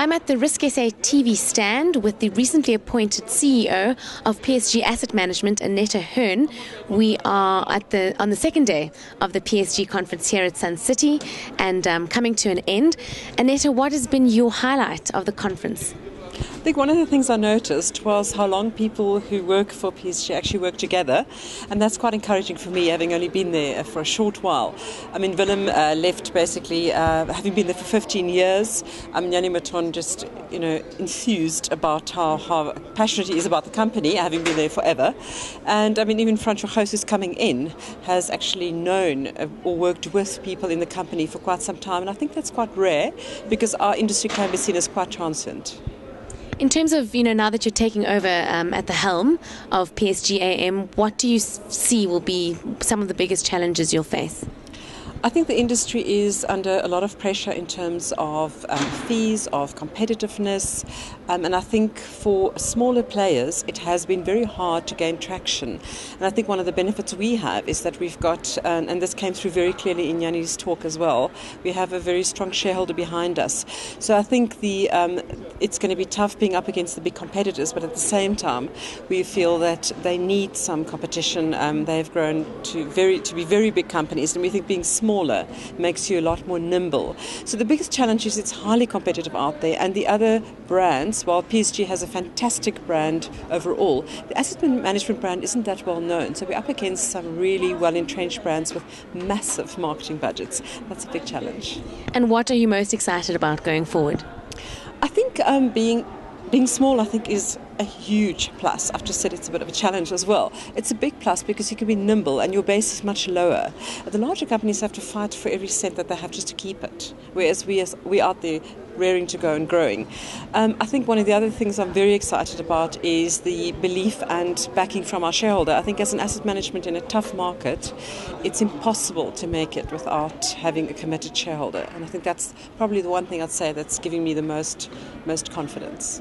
I'm at the RISKSA TV stand with the recently appointed CEO of PSG Asset Management, Anet Ahern. We are on the second day of the PSG Conference here at Sun City and coming to an end. Anet, what has been your highlight of the conference? I think one of the things I noticed was how long people who work for PSG actually work together, and that's quite encouraging for me, having only been there for a short while. I mean, Willem left basically, having been there for 15 years. Yanni Maton just, enthused about how passionate he is about the company, having been there forever. And I mean, even Francois Gauss, who's coming in, has actually known or worked with people in the company for quite some time, and I think that's quite rare because our industry can be seen as quite transient. In terms of, now that you're taking over at the helm of PSG AM, what do you see will be some of the biggest challenges you'll face? I think the industry is under a lot of pressure in terms of fees, of competitiveness, and I think for smaller players it has been very hard to gain traction. And I think one of the benefits we have is that we've got, and this came through very clearly in Yanni's talk as well, we have a very strong shareholder behind us. So I think it's going to be tough being up against the big competitors, but at the same time we feel that they need some competition. They've grown to be very big companies, and we think being smaller makes you a lot more nimble. So the biggest challenge is it's highly competitive out there, and the other brands, while PSG has a fantastic brand overall, the asset management brand isn't that well known. So we're up against some really well-entrenched brands with massive marketing budgets. That's a big challenge. And what are you most excited about going forward? I think being small, I think, is a huge plus. I've just said it's a bit of a challenge as well. It's a big plus because you can be nimble and your base is much lower. The larger companies have to fight for every cent that they have just to keep it, whereas we out there raring to go and growing. I think one of the other things I'm very excited about is the belief and backing from our shareholder. I think as an asset management in a tough market, it's impossible to make it without having a committed shareholder. And I think that's probably the one thing I'd say that's giving me the most confidence.